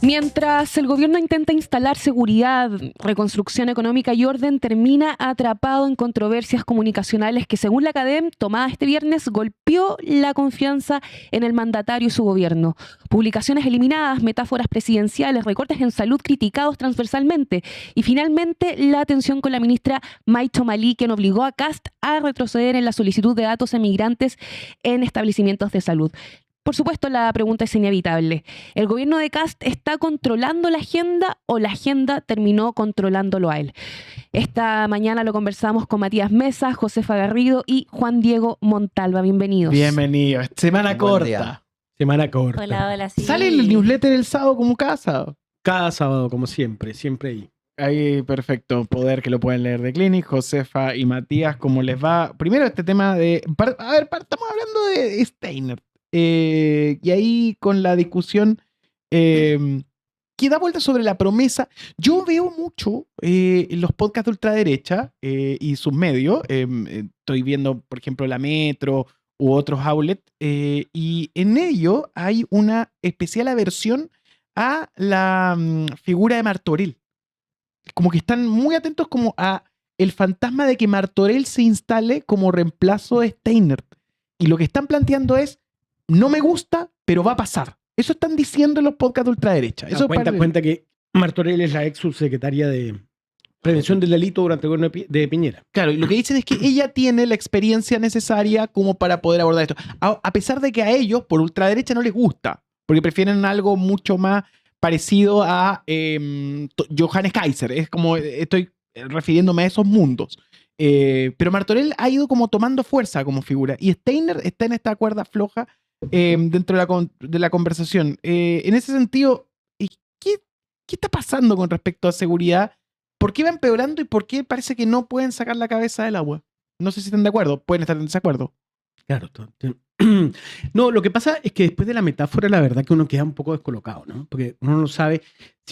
Mientras el gobierno intenta instalar seguridad, reconstrucción económica y orden, termina atrapado en controversias comunicacionales que, según la Academ, tomada este viernes, golpeó la confianza en el mandatario y su gobierno. Publicaciones eliminadas, metáforas presidenciales, recortes en salud criticados transversalmente y, finalmente, la tensión con la ministra May Tomalí, quien obligó a Kast a retroceder en la solicitud de datos a migrantes en establecimientos de salud. Por supuesto, la pregunta es inevitable. ¿El gobierno de Kast está controlando la agenda o la agenda terminó controlándolo a él? Esta mañana lo conversamos con Matías Mesa, Josefa Garrido y Juan Diego Montalva. Bienvenidos. Bienvenidos. Semana corta. Día. Semana corta. Hola, hola, sí. ¿Sale el newsletter el sábado como cada sábado? Cada sábado, como siempre ahí. Ahí, perfecto. Poder que lo pueden leer de Clinic, Josefa y Matías, ¿cómo les va? Primero este tema de... estamos hablando de Steiner. Y ahí con la discusión que da vuelta sobre la promesa. Yo veo mucho en los podcasts de ultraderecha y sus medios. Estoy viendo, por ejemplo, La Metro u otros outlets. Y en ello hay una especial aversión a la figura de Martorell. Como que están muy atentos como a el fantasma de que Martorell se instale como reemplazo de Steiner. Y lo que están planteando es: no me gusta, pero va a pasar. Eso están diciendo en los podcasts de ultraderecha. Eso Cuenta que Martorell es la ex subsecretaria de Prevención del Delito durante el gobierno de Piñera. Claro, y lo que dicen es que ella tiene la experiencia necesaria como para poder abordar esto. A pesar de que a ellos, por ultraderecha, no les gusta, porque prefieren algo mucho más parecido a Johannes Kaiser. Es como, estoy refiriéndome a esos mundos. Pero Martorell ha ido como tomando fuerza como figura. Y Steiner está en esta cuerda floja dentro de la conversación. En ese sentido, ¿qué está pasando con respecto a seguridad? ¿Por qué va empeorando y por qué parece que no pueden sacar la cabeza del agua? No sé si están de acuerdo. Pueden estar en desacuerdo. Claro. No, lo que pasa es que después de la metáfora, la verdad que uno queda un poco descolocado, ¿no? Porque uno no sabe,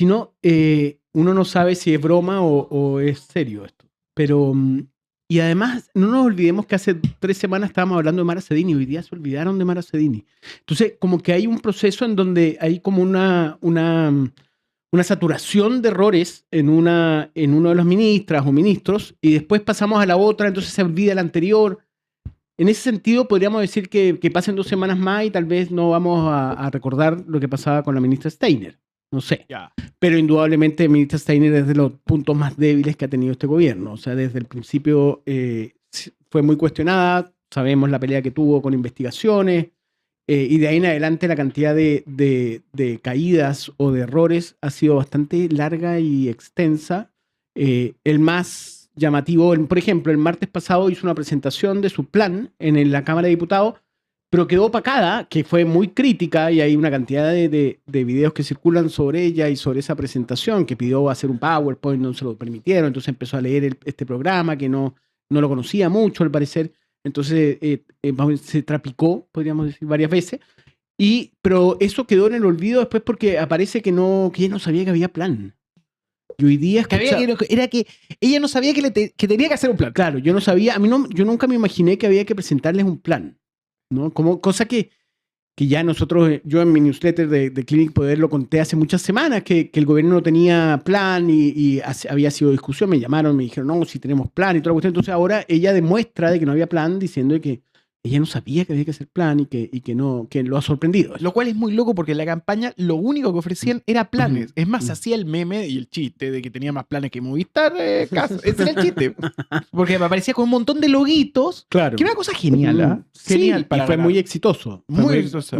uno no sabe si es broma o es serio esto. Pero, y además, no nos olvidemos que hace 3 semanas estábamos hablando de Mara Sedini, hoy día se olvidaron de Mara Sedini. Entonces, como que hay un proceso en donde hay como una saturación de errores en uno de los ministras o ministros, y después pasamos a la otra, entonces se olvida la anterior. En ese sentido, podríamos decir que pasen 2 semanas más y tal vez no vamos a recordar lo que pasaba con la ministra Steiner. No sé. Ya. Pero indudablemente la ministra Steiner es de los puntos más débiles que ha tenido este gobierno. O sea, desde el principio fue muy cuestionada. Sabemos la pelea que tuvo con investigaciones. Y de ahí en adelante la cantidad de caídas o de errores ha sido bastante larga y extensa. El más llamativo, por ejemplo, el martes pasado hizo una presentación de su plan en la Cámara de Diputados, pero quedó opacada, que fue muy crítica, y hay una cantidad de videos que circulan sobre ella y sobre esa presentación, que pidió hacer un PowerPoint, no se lo permitieron, entonces empezó a leer este programa que no lo conocía mucho, al parecer. Entonces se trapicó, podríamos decir, varias veces. Pero eso quedó en el olvido después porque aparece que ella no sabía que había plan. Y hoy día era que ella no sabía que tenía que hacer un plan. Claro, yo no sabía, yo nunca me imaginé que había que presentarles un plan, ¿no? Cosa que ya yo en mi newsletter de Clinic Poder lo conté hace muchas semanas, que el gobierno no tenía plan y había sido discusión, me llamaron, me dijeron, no, si tenemos plan y toda la cuestión. Entonces ahora ella demuestra de que no había plan, diciendo que ella no sabía que había que hacer plan y que lo ha sorprendido. Lo cual es muy loco porque en la campaña lo único que ofrecían era planes. Es más, hacía el meme y el chiste de que tenía más planes que Movistar. Ese era el chiste. Porque me aparecía con un montón de loguitos. Claro. Que era una cosa genial, ¿eh? Genial. Sí, y fue muy exitoso. Muy exitoso.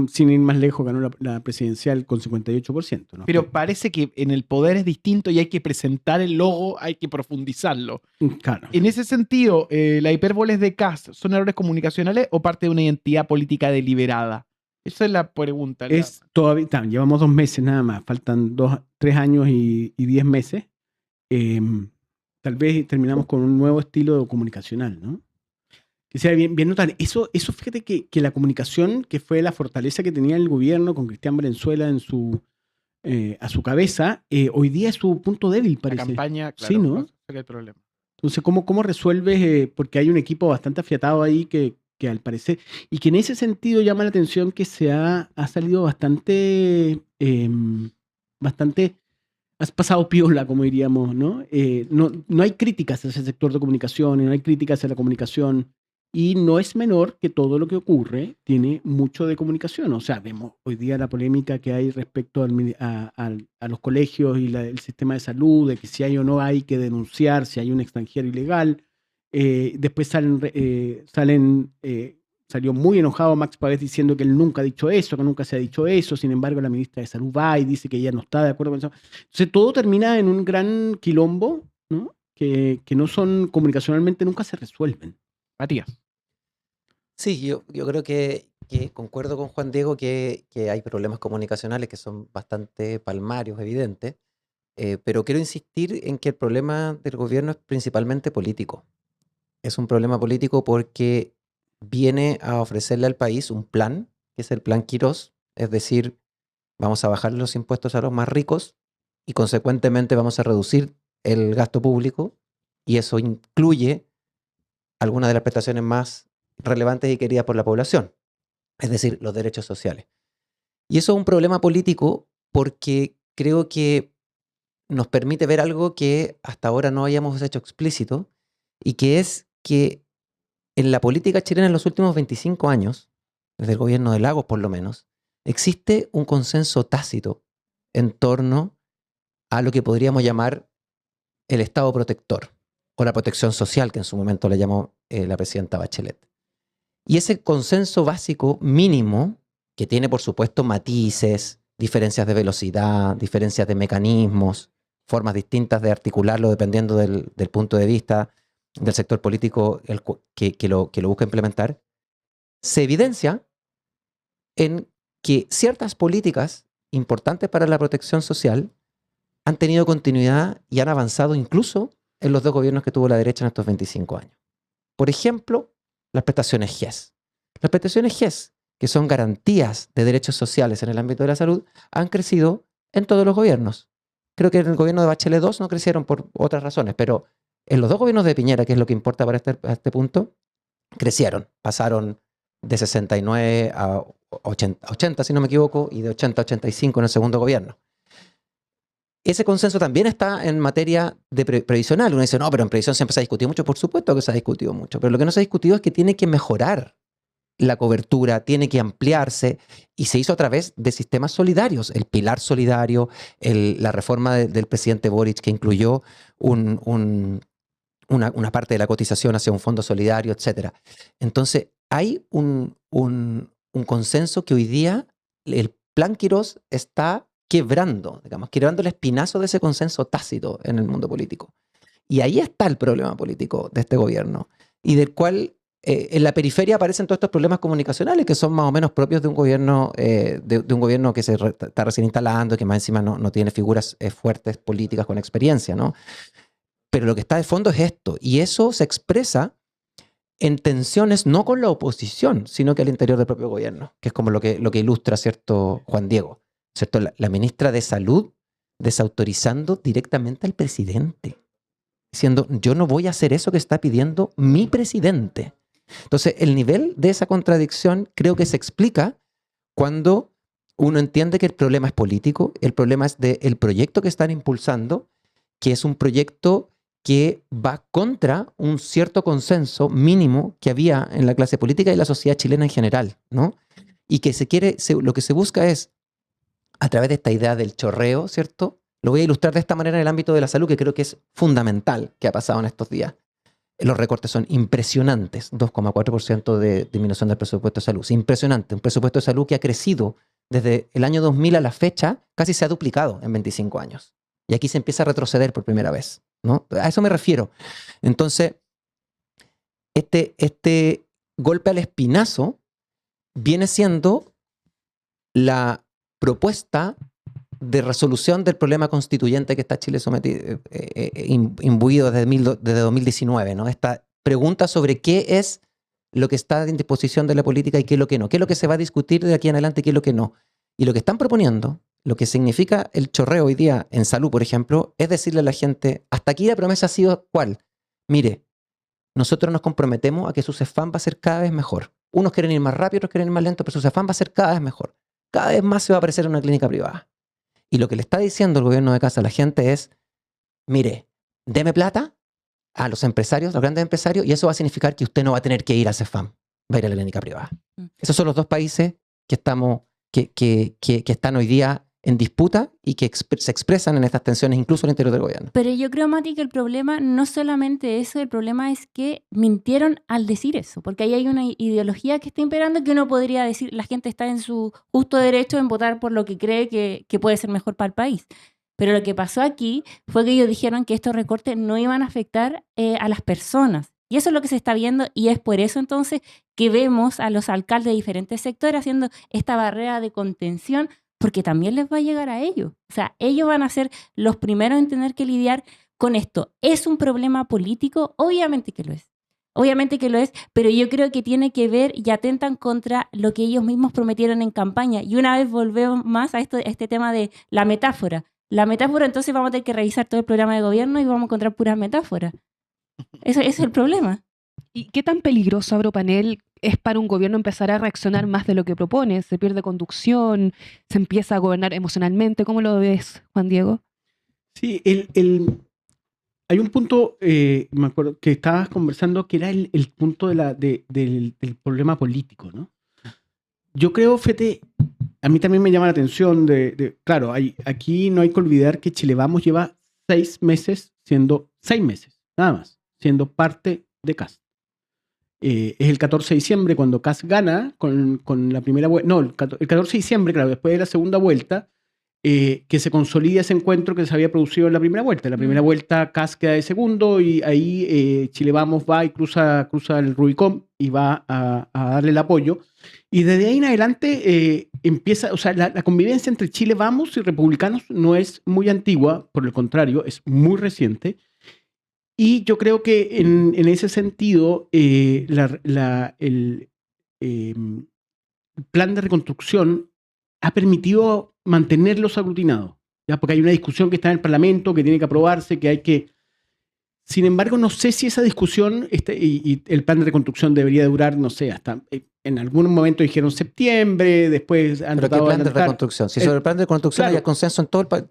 Sin ir más lejos, ganó la presidencial con 58%. ¿no? Pero parece que en el poder es distinto y hay que presentar el logo, hay que profundizarlo. Claro. En ese sentido, ¿la hipérboles de Kast son errores comunicacionales o parte de una identidad política deliberada? Esa es la pregunta. Llevamos 2 meses nada más, faltan 3 años y 10 meses. Tal vez terminamos con un nuevo estilo comunicacional, ¿no? Que sea bien notable. Eso fíjate que la comunicación, que fue la fortaleza que tenía el gobierno con Cristian Valenzuela a su cabeza, hoy día es su punto débil, parece. La campaña, claro, sí, ¿no? Es el problema. Entonces, ¿cómo resuelves? Porque hay un equipo bastante afiatado ahí que al parecer, y que en ese sentido llama la atención que ha salido bastante bastante, has pasado piola, como diríamos, ¿no? No hay críticas a ese sector de comunicación, no hay críticas a la comunicación, y no es menor que todo lo que ocurre tiene mucho de comunicación. O sea, vemos hoy día la polémica que hay respecto a los colegios y el sistema de salud, de que si hay o no hay que denunciar si hay un extranjero ilegal. Después salió muy enojado Max Pavés diciendo que él nunca ha dicho eso, que nunca se ha dicho eso. Sin embargo, la ministra de Salud va y dice que ella no está de acuerdo con eso. Entonces, todo termina en un gran quilombo, ¿no? Que no son, comunicacionalmente nunca se resuelven. Matías. Sí, yo creo que concuerdo con Juan Diego que hay problemas comunicacionales que son bastante palmarios, evidentes, pero quiero insistir en que el problema del gobierno es principalmente político. Es un problema político porque viene a ofrecerle al país un plan, que es el plan Quirós, es decir, vamos a bajar los impuestos a los más ricos y consecuentemente vamos a reducir el gasto público, y eso incluye algunas de las prestaciones más relevantes y queridas por la población, es decir, los derechos sociales. Y eso es un problema político porque creo que nos permite ver algo que hasta ahora no hayamos hecho explícito, y que es que en la política chilena en los últimos 25 años, desde el gobierno de Lagos por lo menos, existe un consenso tácito en torno a lo que podríamos llamar el Estado protector o la protección social, que en su momento le llamó la presidenta Bachelet. Y ese consenso básico mínimo, que tiene por supuesto matices, diferencias de velocidad, diferencias de mecanismos, formas distintas de articularlo dependiendo del punto de vista del sector político que lo busca implementar, se evidencia en que ciertas políticas importantes para la protección social han tenido continuidad y han avanzado incluso en los dos gobiernos que tuvo la derecha en estos 25 años. Por ejemplo, las prestaciones GES. Las prestaciones GES, que son garantías de derechos sociales en el ámbito de la salud, han crecido en todos los gobiernos. Creo que en el gobierno de Bachelet II no crecieron por otras razones, pero en los dos gobiernos de Piñera, que es lo que importa para este punto, crecieron. Pasaron de 69 a 80, si no me equivoco, y de 80 a 85 en el segundo gobierno. Ese consenso también está en materia de previsional. Uno dice, no, pero en previsión siempre se ha discutido mucho. Por supuesto que se ha discutido mucho, pero lo que no se ha discutido es que tiene que mejorar la cobertura, tiene que ampliarse, y se hizo a través de sistemas solidarios. El pilar solidario, la reforma del presidente Boric, que incluyó una parte de la cotización hacia un fondo solidario, etc. Entonces, hay un consenso que hoy día el plan Quirós está quebrando el espinazo de ese consenso tácito en el mundo político. Y ahí está el problema político de este gobierno, y del cual en la periferia aparecen todos estos problemas comunicacionales que son más o menos propios de un gobierno, de un gobierno que se está recién instalando y que más encima no tiene figuras fuertes políticas con experiencia, ¿no? Pero lo que está de fondo es esto, y eso se expresa en tensiones no con la oposición, sino que al interior del propio gobierno, que es como lo que ilustra, ¿cierto?, Juan Diego, ¿cierto? La ministra de Salud desautorizando directamente al presidente, diciendo, yo no voy a hacer eso que está pidiendo mi presidente. Entonces, el nivel de esa contradicción creo que se explica cuando uno entiende que el problema es político, el problema es del proyecto que están impulsando, que es un proyecto que va contra un cierto consenso mínimo que había en la clase política y la sociedad chilena en general, ¿no? Y que lo que se busca es, a través de esta idea del chorreo, ¿cierto? Lo voy a ilustrar de esta manera en el ámbito de la salud, que creo que es fundamental que ha pasado en estos días. Los recortes son impresionantes, 2,4% de disminución del presupuesto de salud. Es impresionante, un presupuesto de salud que ha crecido desde el año 2000 a la fecha, casi se ha duplicado en 25 años. Y aquí se empieza a retroceder por primera vez, ¿no? A eso me refiero. Entonces, este golpe al espinazo viene siendo la propuesta de resolución del problema constituyente que está Chile sometido, imbuido desde 2019, ¿no? Esta pregunta sobre qué es lo que está en disposición de la política y qué es lo que no, qué es lo que se va a discutir de aquí en adelante y qué es lo que no. Y lo que están proponiendo, lo que significa el chorreo hoy día en salud, por ejemplo, es decirle a la gente, hasta aquí la promesa ha sido ¿cuál? Mire, nosotros nos comprometemos a que su CEFAM va a ser cada vez mejor. Unos quieren ir más rápido, otros quieren ir más lento, pero su CEFAM va a ser cada vez mejor. Cada vez más se va a aparecer en una clínica privada. Y lo que le está diciendo el gobierno de Kast a la gente es, mire, deme plata a los empresarios, a los grandes empresarios, y eso va a significar que usted no va a tener que ir al CEFAM, va a ir a la clínica privada. Esos son los dos países que están hoy día en disputa y que se expresan en estas tensiones incluso al interior del gobierno. Pero yo creo, Mati, que el problema no solamente eso, el problema es que mintieron al decir eso, porque ahí hay una ideología que está imperando que uno podría decir, la gente está en su justo derecho en votar por lo que cree que puede ser mejor para el país. Pero lo que pasó aquí fue que ellos dijeron que estos recortes no iban a afectar a las personas. Y eso es lo que se está viendo, y es por eso entonces que vemos a los alcaldes de diferentes sectores haciendo esta barrera de contención, porque también les va a llegar a ellos. O sea, ellos van a ser los primeros en tener que lidiar con esto. ¿Es un problema político? Obviamente que lo es. Obviamente que lo es, pero yo creo que tiene que ver y atentan contra lo que ellos mismos prometieron en campaña. Y una vez volvemos más a este tema de la metáfora. La metáfora, entonces vamos a tener que revisar todo el programa de gobierno y vamos a encontrar puras metáforas. Ese es el problema. ¿Y qué tan peligroso, Agropanel, es para un gobierno empezar a reaccionar más de lo que propone? ¿Se pierde conducción? ¿Se empieza a gobernar emocionalmente? ¿Cómo lo ves, Juan Diego? Sí, hay un punto, me acuerdo, que estabas conversando, que era el punto del problema político, ¿no? Yo creo, Fete, a mí también me llama la atención claro, aquí no hay que olvidar que Chile Vamos lleva 6 meses, nada más, siendo parte de Kast. Es el 14 de diciembre cuando Kast gana con la primera vuelta, no, el 14 de diciembre, claro, después de la segunda vuelta, que se consolida ese encuentro que se había producido en la primera vuelta. En la primera vuelta Kast queda de segundo y ahí Chile Vamos va y cruza el Rubicón y va a darle el apoyo. Y desde ahí en adelante empieza, o sea, la convivencia entre Chile Vamos y republicanos no es muy antigua, por el contrario, es muy reciente. Y yo creo que en ese sentido el plan de reconstrucción ha permitido mantenerlos aglutinados, ¿ya? Porque hay una discusión que está en el Parlamento, que tiene que aprobarse, que hay que... Sin embargo, no sé si esa discusión y el plan de reconstrucción debería durar, no sé, hasta... En algún momento dijeron septiembre, después han ¿Pero qué plan de reconstrucción? Si sobre el plan de reconstrucción claro, hay consenso en todo el país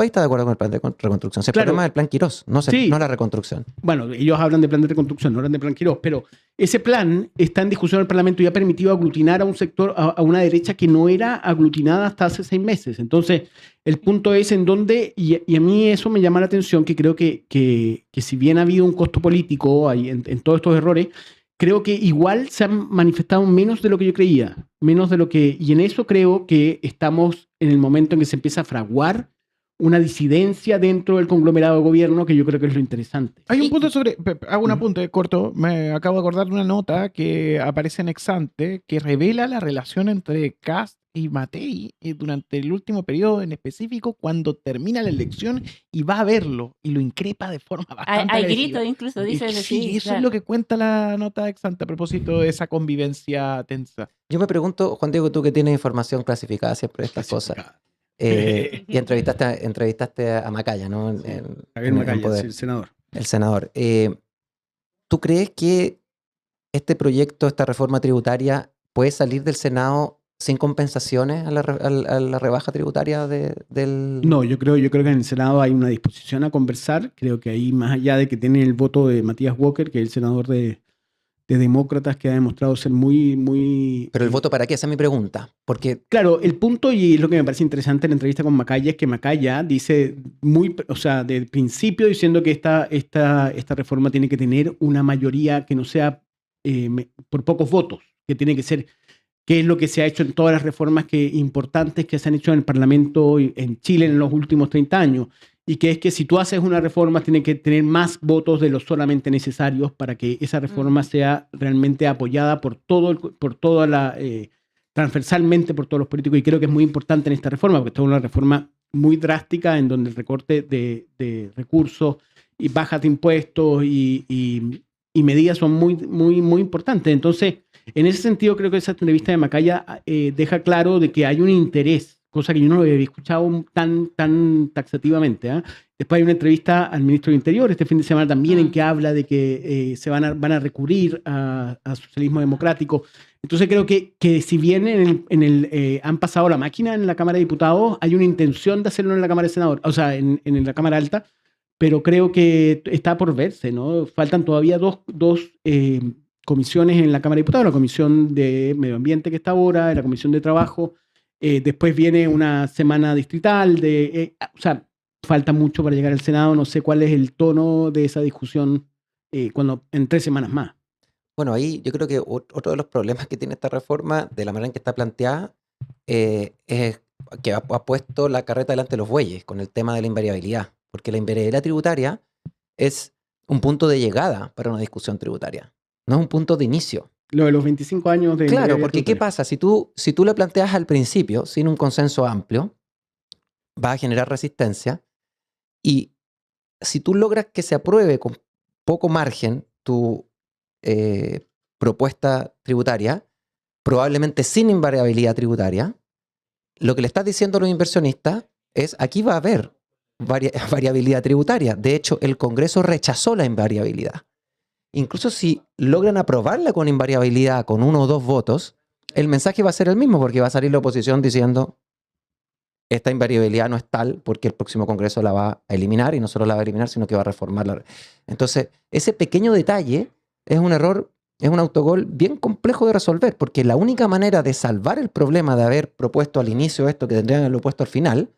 está de acuerdo con el plan de reconstrucción. Si el problema es el plan Quirós, no la reconstrucción. Bueno, ellos hablan de plan de reconstrucción, no hablan de plan Quirós, pero ese plan está en discusión en el Parlamento y ha permitido aglutinar a un sector, a una derecha que no era aglutinada hasta hace 6 meses. Entonces, el punto es en dónde, y a mí eso me llama la atención, que creo que si bien ha habido un costo político en todos estos errores, creo que igual se han manifestado menos de lo que yo creía, y en eso creo que estamos en el momento en que se empieza a fraguar una disidencia dentro del conglomerado de gobierno, que yo creo que es lo interesante. Hay un punto hago un apunte corto, me acabo de acordar de una nota que aparece en Exante, que revela la relación entre Kast y Matei durante el último periodo en específico, cuando termina la elección y va a verlo y lo increpa de forma bastante Hay agresiva. gritos incluso, dice. Sí, eso claro. es lo que cuenta la nota de Exante a propósito de esa convivencia tensa. Yo me pregunto, Juan Diego, tú que tienes información clasificada siempre de estas cosas, y entrevistaste a Macaya, ¿no? Javier Macaya, sí, el senador. El senador. ¿Tú crees que este proyecto, esta reforma tributaria, puede salir del Senado sin compensaciones a la rebaja tributaria del...? No, yo creo que en el Senado hay una disposición a conversar. Creo que ahí, más allá de que tiene el voto de Matías Walker, que es el senador de Demócratas, que ha demostrado ser muy... ¿Pero el voto para qué? Esa es mi pregunta. Porque... Claro, el punto, y lo que me parece interesante en la entrevista con Macaya, es que Macaya dice del principio diciendo que esta reforma tiene que tener una mayoría que no sea por pocos votos, que tiene que ser, que es lo que se ha hecho en todas las reformas importantes que se han hecho en el Parlamento en Chile en los últimos 30 años. Y que es que si tú haces una reforma, tiene que tener más votos de los solamente necesarios para que esa reforma sea realmente apoyada transversalmente por todos los políticos. Y creo que es muy importante en esta reforma, porque esta es una reforma muy drástica en donde el recorte de recursos y bajas de impuestos y medidas son muy importantes. Entonces, en ese sentido, creo que esa entrevista de Macaya deja claro de que hay un interés cosa que yo no lo había escuchado tan taxativamente. ¿Ah? Después hay una entrevista al ministro del Interior este fin de semana también en que habla de que se van a recurrir a socialismo democrático. Entonces creo que si bien han pasado la máquina en la Cámara de Diputados, hay una intención de hacerlo en la Cámara de Senadores, o sea, en la Cámara Alta, pero creo que está por verse, ¿no? Faltan todavía dos comisiones en la Cámara de Diputados, la Comisión de Medio Ambiente que está ahora, la Comisión de Trabajo, después viene una semana distrital, o sea, falta mucho para llegar al Senado, no sé cuál es el tono de esa discusión en 3 semanas más. Bueno, ahí yo creo que otro de los problemas que tiene esta reforma, de la manera en que está planteada, es que ha puesto la carreta delante de los bueyes con el tema de la invariabilidad, porque la invariabilidad tributaria es un punto de llegada para una discusión tributaria, no es un punto de inicio. Lo de los 25 años de... Claro, porque ¿qué pasa? Si tú la planteas al principio, sin un consenso amplio, va a generar resistencia, y si tú logras que se apruebe con poco margen tu propuesta tributaria, probablemente sin invariabilidad tributaria, lo que le estás diciendo a los inversionistas es: aquí va a haber variabilidad tributaria. De hecho, el Congreso rechazó la invariabilidad. Incluso si logran aprobarla con invariabilidad, con 1 o 2 votos, el mensaje va a ser el mismo, porque va a salir la oposición diciendo: esta invariabilidad no es tal porque el próximo Congreso la va a eliminar, y no solo la va a eliminar, sino que va a reformarla. Entonces, ese pequeño detalle es un error, es un autogol bien complejo de resolver, porque la única manera de salvar el problema de haber propuesto al inicio esto que tendrían que haberlo puesto al final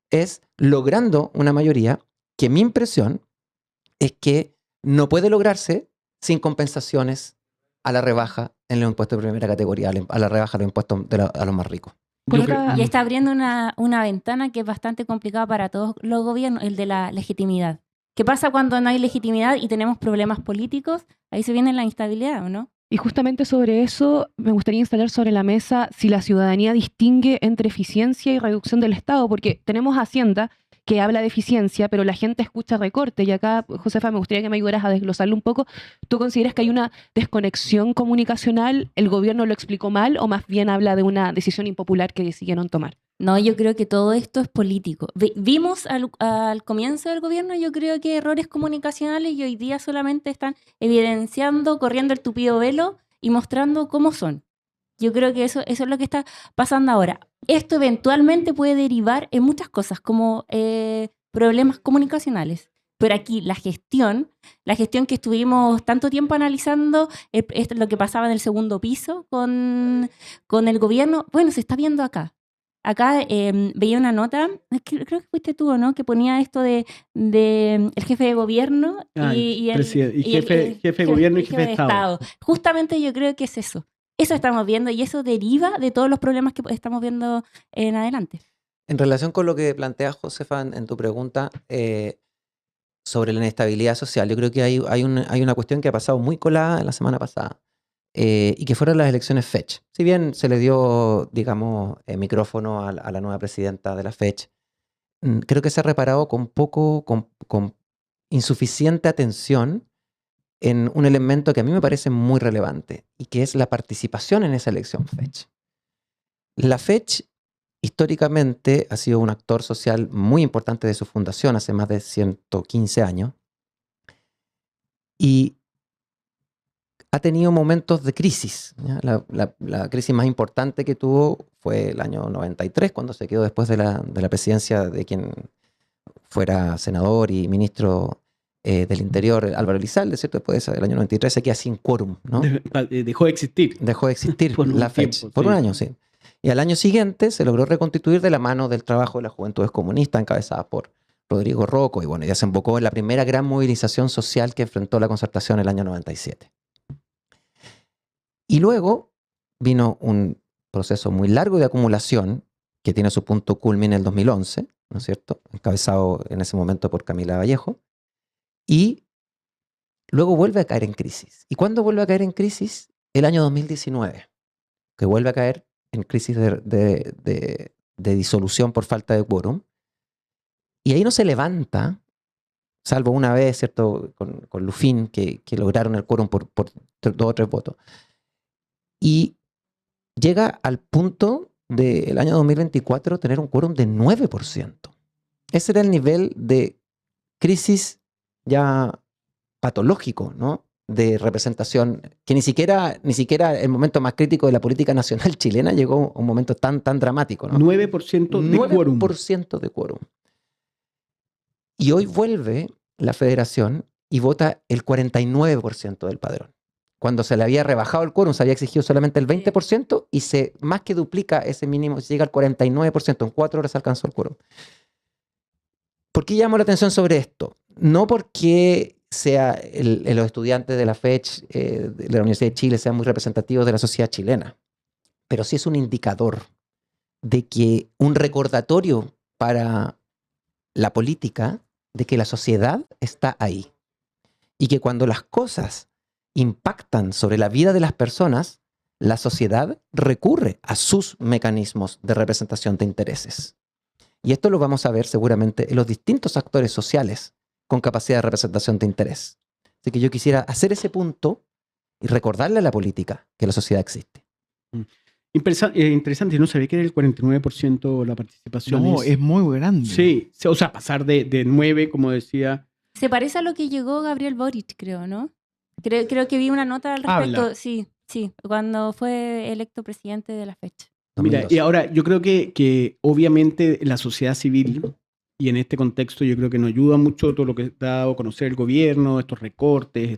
es logrando una mayoría que mi impresión es que no puede lograrse sin compensaciones a la rebaja en los impuestos de primera categoría, a la rebaja de los impuestos a los más ricos. Y está abriendo una ventana que es bastante complicada para todos los gobiernos, el de la legitimidad. ¿Qué pasa cuando no hay legitimidad y tenemos problemas políticos? Ahí se viene la instabilidad, ¿o no? Y justamente sobre eso me gustaría instalar sobre la mesa si la ciudadanía distingue entre eficiencia y reducción del Estado, porque tenemos Hacienda que habla de eficiencia, pero la gente escucha recorte. Y acá, Josefa, me gustaría que me ayudaras a desglosarlo un poco. ¿Tú consideras que hay una desconexión comunicacional? ¿El gobierno lo explicó mal o más bien habla de una decisión impopular que decidieron tomar? No, yo creo que todo esto es político. Vimos al comienzo del gobierno, yo creo que errores comunicacionales, y hoy día solamente están evidenciando, corriendo el tupido velo y mostrando cómo son. Yo creo que eso es lo que está pasando ahora. Esto eventualmente puede derivar en muchas cosas, como problemas comunicacionales. Pero aquí la gestión que estuvimos tanto tiempo analizando, esto es lo que pasaba en el segundo piso con el gobierno, bueno, se está viendo acá. Acá veía una nota, creo que fuiste tú, ¿no? Que ponía esto de el jefe de gobierno y el jefe de gobierno y jefe de Estado. Justamente yo creo que es eso. Eso estamos viendo, y eso deriva de todos los problemas que estamos viendo en adelante. En relación con lo que planteas, Josefa, en tu pregunta sobre la inestabilidad social, yo creo que hay una cuestión que ha pasado muy colada en la semana pasada, y que fueron las elecciones Fetch. Si bien se le dio, digamos, micrófono a la nueva presidenta de la Fetch, creo que se ha reparado con insuficiente atención en un elemento que a mí me parece muy relevante, y que es la participación en esa elección Fetch. La Fetch históricamente ha sido un actor social muy importante de su fundación hace más de 115 años, y ha tenido momentos de crisis. La crisis más importante que tuvo fue el año 93, cuando se quedó después de la presidencia de quien fuera senador y ministro del Interior, Álvaro Elizalde, ¿cierto? Después del año 93 se queda sin quórum, ¿no? Dejó de existir. Dejó de existir por la Fetch. Por un año, sí. Y al año siguiente se logró reconstituir de la mano del trabajo de las Juventudes Comunistas, encabezadas por Rodrigo Rocco, y bueno, ya se embocó en la primera gran movilización social que enfrentó la Concertación el año 97. Y luego vino un proceso muy largo de acumulación que tiene su punto culmine en el 2011, ¿no es cierto? Encabezado en ese momento por Camila Vallejo. Y luego vuelve a caer en crisis. ¿Y cuándo vuelve a caer en crisis? El año 2019, que vuelve a caer en crisis de disolución por falta de quórum. Y ahí no se levanta, salvo una vez, ¿cierto? Con Lufín, que lograron el quórum por 2 o 3 votos. Y llega al punto del año 2024 tener un quórum de 9%. Ese era el nivel de crisis ya patológico, ¿no? De representación, que ni siquiera el momento más crítico de la política nacional chilena llegó a un momento tan dramático, ¿no? 9% de quórum. 9% de quórum. Y hoy vuelve la federación y vota el 49% del padrón. Cuando se le había rebajado el quórum, se había exigido solamente el 20% y se más que duplica ese mínimo, se llega al 49%. En 4 horas alcanzó el quórum. ¿Por qué llamo la atención sobre esto? No porque los estudiantes de la FECH, de la Universidad de Chile, sean muy representativos de la sociedad chilena, pero sí es un indicador de que un recordatorio para la política de que la sociedad está ahí y que cuando las cosas impactan sobre la vida de las personas, la sociedad recurre a sus mecanismos de representación de intereses. Y esto lo vamos a ver seguramente en los distintos actores sociales con capacidad de representación de interés. Así que yo quisiera hacer ese punto y recordarle a la política que la sociedad existe. Interesante, no sabía que era el 49% la participación. No, es muy grande. Sí, o sea, pasar de 9, como decía. Se parece a lo que llegó Gabriel Boric, creo, ¿no? Creo que vi una nota al respecto. Habla. Sí, cuando fue electo presidente de la fecha. Mira, y ahora yo creo que obviamente la sociedad civil, y en este contexto yo creo que nos ayuda mucho todo lo que ha dado a conocer el gobierno, estos recortes,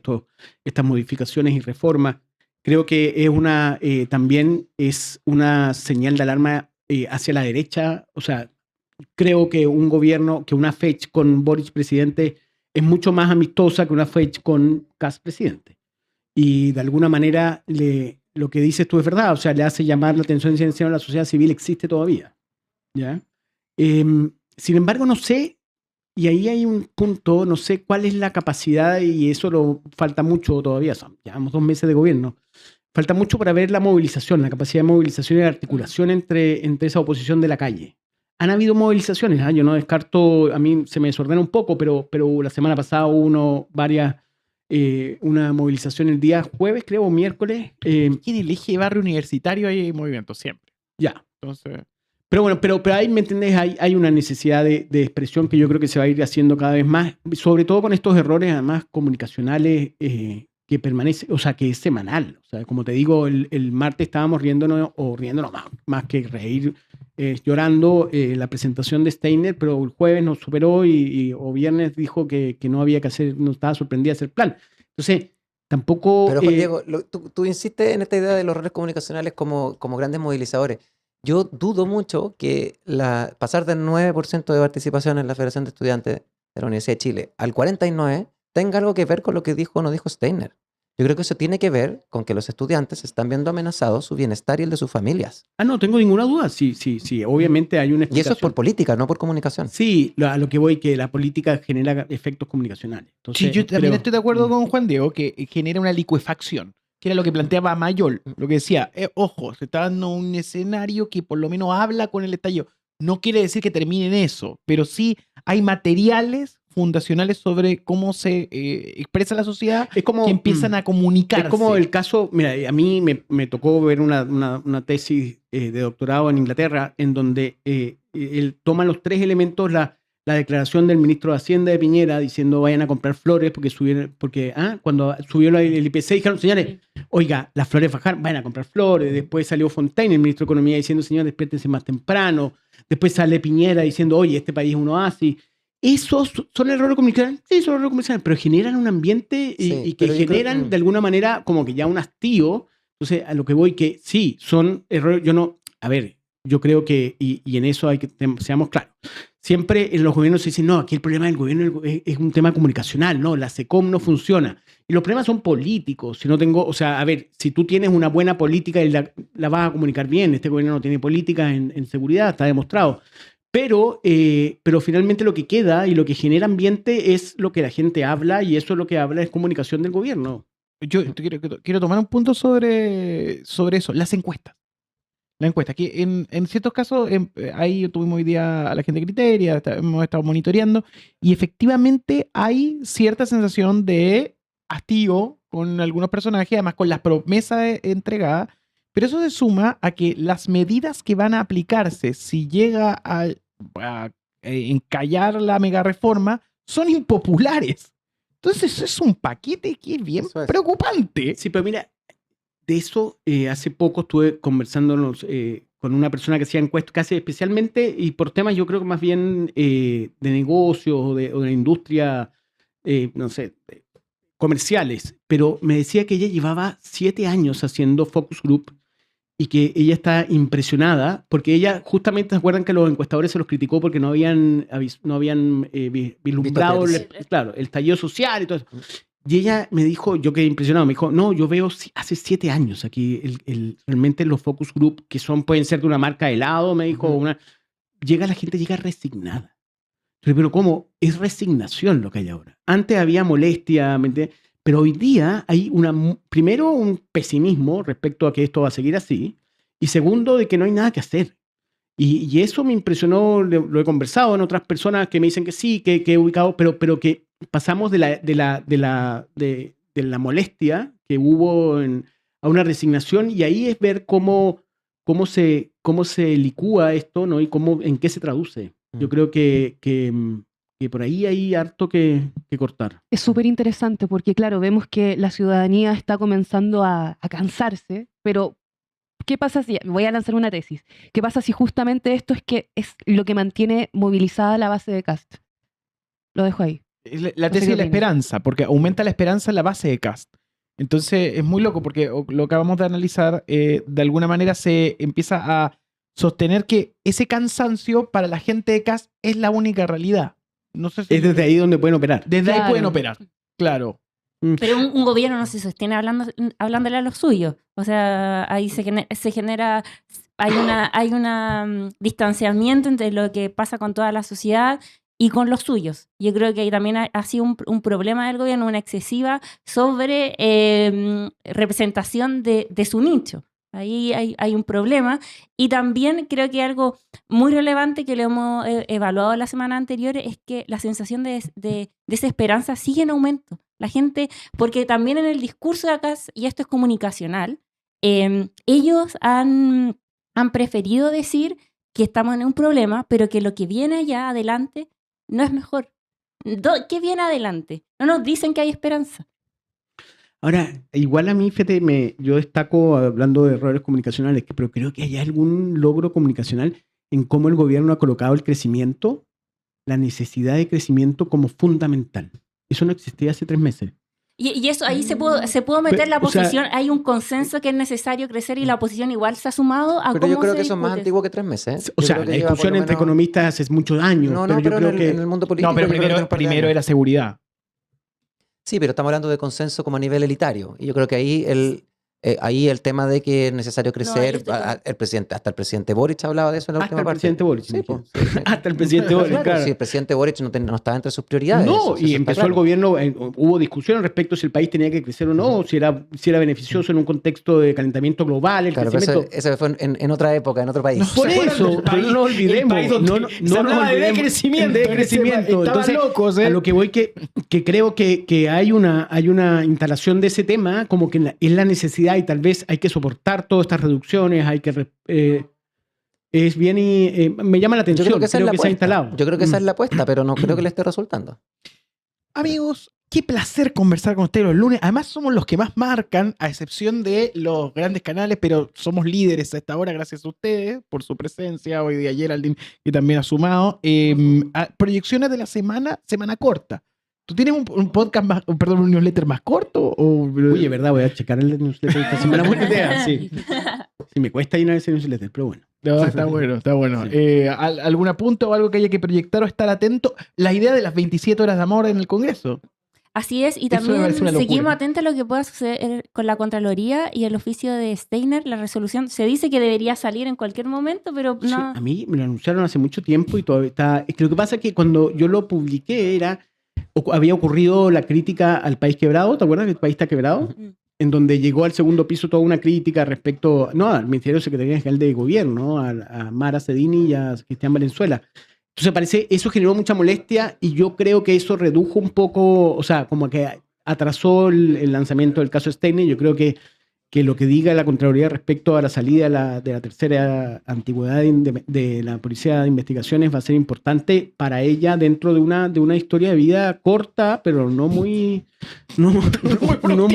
estas modificaciones y reformas. Creo que es también es una señal de alarma hacia la derecha. O sea, creo que un gobierno, que una FECH con Boric presidente es mucho más amistosa que una FECH con Kast presidente. Y de alguna manera lo que dices tú es verdad, o sea, le hace llamar la atención a la sociedad civil existe todavía. ¿Ya? Sin embargo, no sé, y ahí hay un punto, no sé cuál es la capacidad, y eso falta mucho todavía, llevamos 2 meses de gobierno, falta mucho para ver la movilización, la capacidad de movilización y de articulación entre esa oposición de la calle. Han habido movilizaciones, yo no descarto, a mí se me desordena un poco, pero la semana pasada hubo una movilización el día jueves, creo, o miércoles. En el eje barrio universitario hay movimiento siempre. Ya. Entonces, pero bueno, pero ahí, ¿me entendés? Hay una necesidad de expresión que yo creo que se va a ir haciendo cada vez más, sobre todo con estos errores, además, comunicacionales que permanece, o sea, que es semanal. O sea, como te digo, el martes estábamos riéndonos más que reír, llorando la presentación de Steiner, pero el jueves nos superó o viernes dijo que no había que hacer, no estaba sorprendida de hacer plan. Entonces, tampoco... Pero Juan Diego, tú insistes en esta idea de los roles comunicacionales como grandes movilizadores. Yo dudo mucho que pasar del 9% de participación en la Federación de Estudiantes de la Universidad de Chile al 49% tenga algo que ver con lo que dijo o no dijo Steiner. Yo creo que eso tiene que ver con que los estudiantes están viendo amenazados su bienestar y el de sus familias. No tengo ninguna duda. Sí, obviamente hay una explicación. Y eso es por política, no por comunicación. Sí, a lo que voy, que la política genera efectos comunicacionales. Entonces, sí, yo también estoy de acuerdo con Juan Diego que genera una licuefacción, que era lo que planteaba Mayol, lo que decía, ojo, se está dando un escenario que por lo menos habla con el estallido. No quiere decir que termine en eso, pero sí hay materiales fundacionales sobre cómo se expresa la sociedad, es como, que empiezan a comunicarse. Es como el caso, mira, a mí me tocó ver una tesis de doctorado en Inglaterra en donde él toma los 3 elementos, la declaración del ministro de Hacienda de Piñera diciendo vayan a comprar flores porque cuando subió el IPC dijeron, señores, oiga, las flores bajaron, vayan a comprar flores. Después salió Fontaine, el ministro de Economía, diciendo, señores, despiértense más temprano. Después sale Piñera diciendo, oye, este país es un oasis. ¿Esos son errores comunicacionales? Sí, son errores comunicacionales, pero generan un ambiente y que generan de alguna manera como que ya un hastío. Entonces, a lo que voy, que sí, son errores. Yo creo que, y en eso hay que seamos claros, siempre en los gobiernos se dicen, no, aquí el problema del gobierno es un tema comunicacional, no, la SECOM no funciona. Y los problemas son políticos. Si tú tienes una buena política y la vas a comunicar bien, este gobierno no tiene políticas en seguridad, está demostrado. Pero finalmente lo que queda y lo que genera ambiente es lo que la gente habla, y eso es lo que habla es comunicación del gobierno. Yo quiero tomar un punto sobre eso, las encuestas. La encuesta, que en ciertos casos, ahí tuvimos hoy día a la gente de Criteria, hemos estado monitoreando, y efectivamente hay cierta sensación de hastío con algunos personajes, además con las promesas entregadas, Pero eso se suma a que las medidas que van a aplicarse si llega a encallar la mega reforma son impopulares. Entonces es un paquete que es bien Eso es. preocupante. Sí, pero mira, de eso hace poco estuve conversando con una persona que hacía encuestas, casi especialmente, y por temas yo creo que más bien de negocios o de la industria, no sé, comerciales, pero me decía que ella llevaba 7 años haciendo focus group y que ella está impresionada porque ella justamente, ¿se acuerdan que los encuestadores se los criticó porque no habían vislumbrado claro, el estallido social y todo eso? Y ella me dijo, yo quedé impresionado, me dijo, no, yo veo hace 7 años aquí realmente los focus group que pueden ser de una marca de helado, me dijo, la gente llega resignada. Pero ¿cómo? Es resignación lo que hay ahora. Antes había molestia, ¿me entiendes? Pero hoy día hay primero un pesimismo respecto a que esto va a seguir así, y segundo, de que no hay nada que hacer. Y eso me impresionó, lo he conversado en otras personas que me dicen que sí, que he ubicado, pero que pasamos de la molestia que hubo a una resignación, y ahí es ver cómo se licúa esto, ¿no? Y en qué se traduce. Yo creo que por ahí hay harto que cortar. Es súper interesante porque, claro, vemos que la ciudadanía está comenzando a cansarse, pero ¿qué pasa si, voy a lanzar una tesis, qué pasa si justamente esto es lo que mantiene movilizada la base de Kast? Lo dejo ahí. La tesis de la esperanza, porque aumenta la esperanza en la base de Kast. Entonces es muy loco porque lo que acabamos de analizar, de alguna manera se empieza a sostener que ese cansancio para la gente de Kast es la única realidad. No sé si es desde ahí donde pueden operar. Desde ahí pueden operar, claro. Pero un gobierno no se sostiene hablándole a los suyos. O sea, ahí se genera, hay un distanciamiento entre lo que pasa con toda la sociedad y con los suyos. Yo creo que ahí también ha sido un problema del gobierno, una excesiva representación de su nicho. Ahí hay un problema. Y también creo que algo muy relevante que lo hemos evaluado la semana anterior es que la sensación de desesperanza sigue en aumento. La gente, porque también en el discurso de acá, y esto es comunicacional, ellos han preferido decir que estamos en un problema, pero que lo que viene allá adelante no es mejor. ¿Qué viene adelante? No nos dicen que hay esperanza. Ahora, igual a mí, fíjate, yo destaco, hablando de errores comunicacionales, pero creo que hay algún logro comunicacional en cómo el gobierno ha colocado el crecimiento, la necesidad de crecimiento como fundamental. Eso no existía hace 3 meses. Y eso ahí se pudo meter la oposición. Hay un consenso que es necesario crecer y la oposición igual se ha sumado a pero cómo yo creo se que eso es más discute. antiguo que 3 meses. O sea, la discusión entre economistas hace muchos años. No, pero yo pero creo que en el mundo político. No, pero yo creo que un par de primero años. era seguridad. Sí, pero estamos hablando de consenso como a nivel elitario. Y yo creo que ahí el tema de que es necesario crecer, hasta el presidente Boric hablaba de eso en la última parte. Presidente Boric. Sí, pues, Hasta el presidente Boric, claro. Sí, el presidente Boric no estaba entre sus prioridades. No, eso y está empezó claro. el gobierno, hubo discusiones respecto a si el país tenía que crecer o no, si era beneficioso en un contexto de calentamiento global, el Claro, pero crecimiento. eso fue en otra época, en otro país. Por eso, pero no nos olvidemos. No nos olvidemos de crecimiento. Entonces, Locos, a lo que voy que creo que hay una instalación de ese tema, como que es la necesidad y tal vez hay que soportar todas estas reducciones, hay que es bien y me llama la atención, Yo creo que esa es la se ha apuesta. instalado. Yo creo que esa es la apuesta, pero no creo que le esté resultando. Amigos, qué placer conversar con ustedes los lunes. Además, somos los que más marcan, a excepción de los grandes canales, pero somos líderes a esta hora gracias a ustedes por su presencia. Hoy día Geraldine, que también ha sumado. Proyecciones de la semana corta. ¿Tú tienes un podcast más, perdón, un newsletter más corto? Oye, ¿verdad? Voy a checar el newsletter esta semana. Buena idea, sí. Sí, me cuesta llenar ese newsletter, pero bueno. No, está bueno, está bueno. Sí. ¿Algún apunte o algo que haya que proyectar o estar atento? La idea de las 27 horas de amor en el Congreso. Así es, y Eso me también parece una locura. seguimos atentos a lo que pueda suceder con la Contraloría y el oficio de Steiner, la resolución. Se dice que debería salir en cualquier momento, pero no. Sí, a mí me lo anunciaron hace mucho tiempo y todavía está. Es que lo que pasa es que cuando yo lo publiqué había ocurrido la crítica al país quebrado, ¿te acuerdas que el país está quebrado? En donde llegó al segundo piso toda una crítica respecto, no, al Ministerio de Secretaría General de Gobierno, a Mara Cedini y a Cristian Valenzuela. Entonces eso generó mucha molestia y yo creo que eso redujo un poco, o sea, como que atrasó el lanzamiento del caso Steiner. Yo creo que que lo que diga la Contraloría respecto a la salida de la tercera antigüedad de la Policía de Investigaciones va a ser importante para ella dentro de una historia de vida corta, pero no muy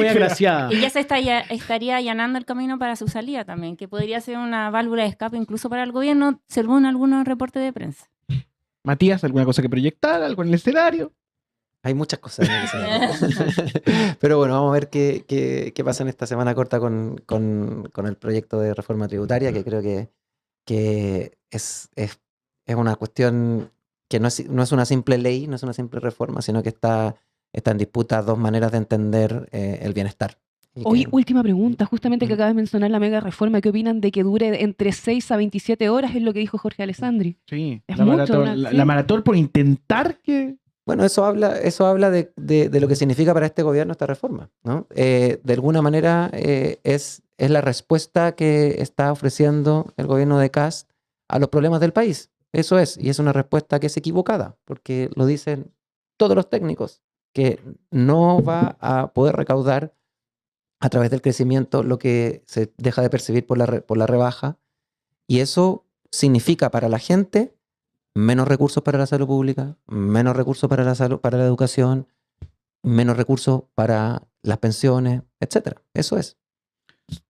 agraciada. Y ya se estaría allanando el camino para su salida también, que podría ser una válvula de escape incluso para el gobierno, según algunos reportes de prensa. Matías, ¿alguna cosa que proyectar? ¿Algo en el escenario? Hay muchas cosas en el escenario. Pero bueno, vamos a ver qué pasa en esta semana corta con el proyecto de reforma tributaria, que creo que es una cuestión que no es una simple ley, no es una simple reforma, sino que está en disputa dos maneras de entender el bienestar. Oye, última pregunta, justamente que acabas de mencionar la mega reforma, ¿qué opinan de que dure entre 6 a 27 horas? Es lo que dijo Jorge Alessandri. Sí, Es la mucho, maratón, ¿no? la maratón por intentar que... Bueno, eso habla de lo que significa para este gobierno esta reforma, ¿no? De alguna manera es la respuesta que está ofreciendo el gobierno de Kast a los problemas del país. Eso es, y es una respuesta que es equivocada, porque lo dicen todos los técnicos, que no va a poder recaudar a través del crecimiento lo que se deja de percibir por la rebaja, y eso significa para la gente menos recursos para la salud pública, menos recursos para la salud, para la educación, menos recursos para las pensiones, etcétera. Eso es.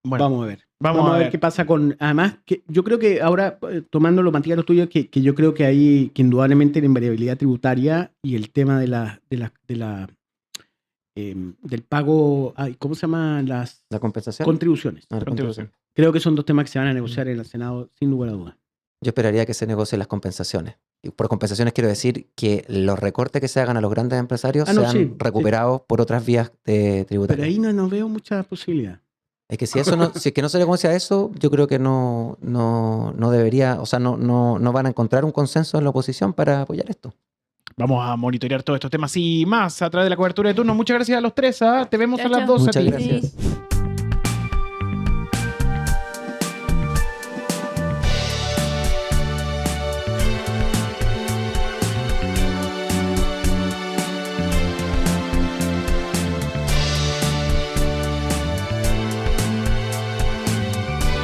Bueno, Vamos a ver. Vamos a ver qué pasa con... Además, que yo creo que ahora, tomándolo, Matías, lo tuyo, que yo creo que hay que indudablemente la invariabilidad tributaria y el tema del pago, ¿cómo se llama? Las ¿La compensación? contribuciones. Ah, la contribución. Creo que son dos temas que se van a negociar en el Senado, sin lugar a dudas. Yo esperaría que se negocien las compensaciones. Y por compensaciones quiero decir que los recortes que se hagan a los grandes empresarios sean recuperados por otras vías tributarias. Pero ahí no veo mucha posibilidad. Es que si es que no se negocia eso, yo creo que no debería, o sea, no van a encontrar un consenso en la oposición para apoyar esto. Vamos a monitorear todos estos temas y más a través de la cobertura de turno. Muchas gracias a los tres. Te vemos a las 12. Muchas a ti. gracias. Sí.